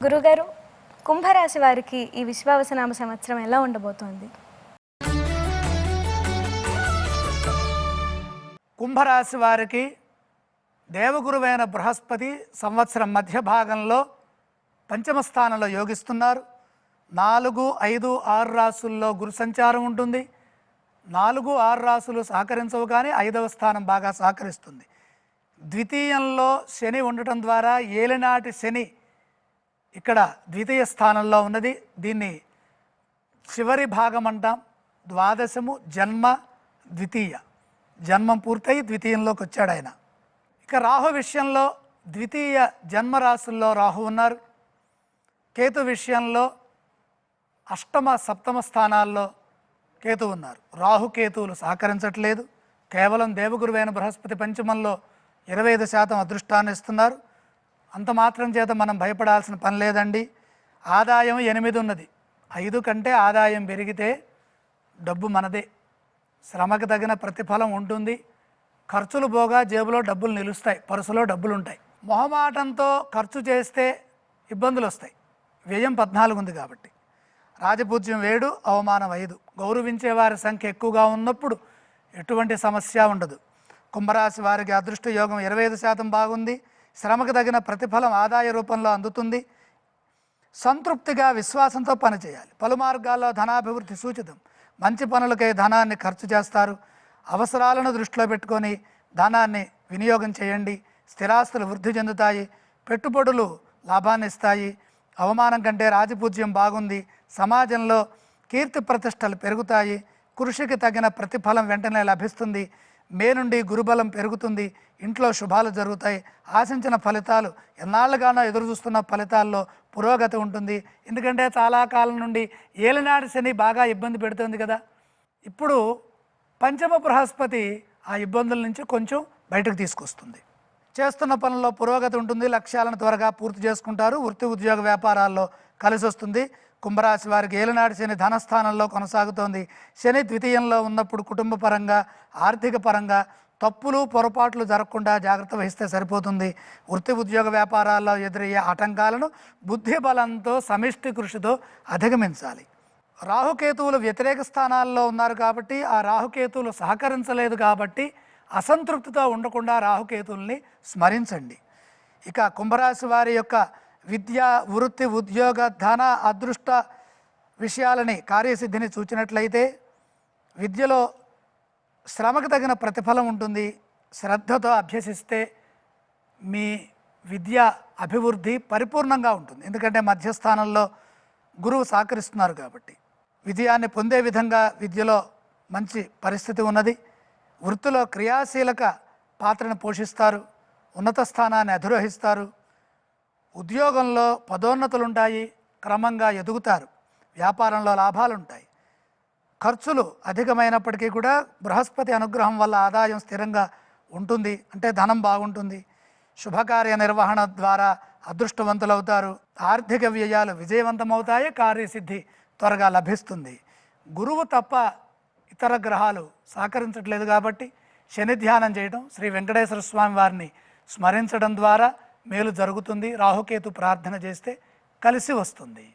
గురుగారు, కుంభరాశి వారికి ఈ విశ్వావసనామ సంవత్సరం ఎలా ఉండబోతోంది? కుంభరాశి వారికి దేవగురువైన బృహస్పతి సంవత్సరం మధ్య భాగంలో పంచమ స్థానంలో యోగిస్తున్నారు. 4, 5, 6 రాసుల్లో గురు సంచారం ఉంటుంది. 4, 6 రాసులు సహకరించవు, కానీ 5వ స్థానం బాగా సహకరిస్తుంది. ద్వితీయంలో శని ఉండటం ద్వారా ఏలినాటి శని ఇక్కడ ద్వితీయ స్థానంలో ఉన్నది. దీన్ని చివరి భాగం అంటాం. ద్వాదశము జన్మ ద్వితీయ, జన్మం పూర్తయి ద్వితీయంలోకి వచ్చాడు ఆయన. ఇక రాహు విషయంలో ద్వితీయ జన్మరాశుల్లో రాహు ఉన్నారు. కేతు విషయంలో అష్టమ సప్తమ స్థానాల్లో కేతు ఉన్నారు. రాహుకేతువులు సహకరించట్లేదు. కేవలం దేవగురువైన బృహస్పతి పంచమంలో 25% అదృష్టాన్ని ఇస్తున్నారు. అంత మాత్రం చేత మనం భయపడాల్సిన పని లేదండి. ఆదాయం 8 ఉన్నది. 5 కంటే ఆదాయం పెరిగితే డబ్బు మనదే. శ్రమకు తగిన ప్రతిఫలం ఉంటుంది. ఖర్చులు పోగా జేబులో డబ్బులు నిలుస్తాయి, పరుసులో డబ్బులు ఉంటాయి. మొహమాటంతో ఖర్చు చేస్తే ఇబ్బందులు వస్తాయి. వ్యయం 14 ఉంది కాబట్టి. రాజపూజ్యం 7, అవమానం 5. గౌరవించే వారి సంఖ్య ఎక్కువగా ఉన్నప్పుడు ఎటువంటి సమస్య ఉండదు. కుంభరాశి వారికి అదృష్ట యోగం 25% బాగుంది. శ్రమకు తగిన ప్రతిఫలం ఆదాయ రూపంలో అందుతుంది. సంతృప్తిగా విశ్వాసంతో పనిచేయాలి. పలు మార్గాల్లో ధనాభివృద్ధి సూచితం. మంచి పనులకై ధనాన్ని ఖర్చు చేస్తారు. అవసరాలను దృష్టిలో పెట్టుకొని ధనాన్ని వినియోగం చేయండి. స్థిరాస్తులు వృద్ధి చెందుతాయి. పెట్టుబడులు లాభాన్ని ఇస్తాయి. అవమానం కంటే రాజపూజ్యం బాగుంది. సమాజంలో కీర్తి ప్రతిష్టలు పెరుగుతాయి. కృషికి తగిన ప్రతిఫలం వెంటనే లభిస్తుంది. మే నుండి గురుబలం పెరుగుతుంది. ఇంట్లో శుభాలు జరుగుతాయి. ఆశించిన ఫలితాలు, ఎన్నాళ్ళుగానో ఎదురు చూస్తున్న ఫలితాల్లో పురోగతి ఉంటుంది. ఎందుకంటే చాలా కాలం నుండి ఏలినాటి శని బాగా ఇబ్బంది పెడుతుంది కదా. ఇప్పుడు పంచమ బృహస్పతి ఆ ఇబ్బందుల నుంచి కొంచెం బయటకు తీసుకొస్తుంది. చేస్తున్న పనుల్లో పురోగతి ఉంటుంది. లక్ష్యాలను త్వరగా పూర్తి చేసుకుంటారు. వృత్తి ఉద్యోగ వ్యాపారాల్లో కలిసి వస్తుంది. కుంభరాశి వారికి ఏలినాటి శని ధనస్థానంలో కొనసాగుతోంది. శని ద్వితీయంలో ఉన్నప్పుడు కుటుంబ పరంగా, ఆర్థిక పరంగా తప్పులు పొరపాట్లు జరగకుండా జాగ్రత్త వహిస్తే సరిపోతుంది. వృత్తి ఉద్యోగ వ్యాపారాల్లో ఎదురయ్యే ఆటంకాలను బుద్ధి బలంతో, సమిష్టి కృషితో అధిగమించాలి. రాహుకేతువులు వ్యతిరేక స్థానాల్లో ఉన్నారు కాబట్టి, ఆ రాహుకేతువులు సహకరించలేదు కాబట్టి అసంతృప్తితో ఉండకుండా రాహుకేతువుల్ని స్మరించండి. ఇక కుంభరాశి వారి యొక్క విద్య, వృత్తి, ఉద్యోగ, ధన, అదృష్ట విషయాలని కార్యసిద్ధిని చూచినట్లయితే విద్యలో శ్రమకు తగిన ప్రతిఫలం ఉంటుంది. శ్రద్ధతో అభ్యసిస్తే మీ విద్య అభివృద్ధి పరిపూర్ణంగా ఉంటుంది. ఎందుకంటే మధ్యస్థానంలో గురువు సహకరిస్తున్నారు కాబట్టి విజయాన్ని పొందే విధంగా విద్యలో మంచి పరిస్థితి ఉన్నది. వృత్తిలో క్రియాశీలక పాత్రను పోషిస్తారు. ఉన్నత స్థానాన్ని అధిరోహిస్తారు. ఉద్యోగంలో పదోన్నతులు ఉంటాయి. క్రమంగా ఎదుగుతారు. వ్యాపారంలో లాభాలు ఉంటాయి. ఖర్చులు అధికమైనప్పటికీ కూడా బృహస్పతి అనుగ్రహం వల్ల ఆదాయం స్థిరంగా ఉంటుంది. అంటే ధనం బాగుంటుంది. శుభకార్య నిర్వహణ ద్వారా అదృష్టవంతులవుతారు. ఆర్థిక వ్యయాలు విజయవంతమవుతాయి. కార్యసిద్ధి త్వరగా లభిస్తుంది. గురువు తప్ప ఇతర గ్రహాలు సహకరించట్లేదు కాబట్టి శని ధ్యానం చేయడం, శ్రీ వెంకటేశ్వర స్వామి వారిని స్మరించడం ద్వారా మేలు జరుగుతుంది. రాహుకేతు ప్రార్థన చేస్తే కలిసి వస్తుంది.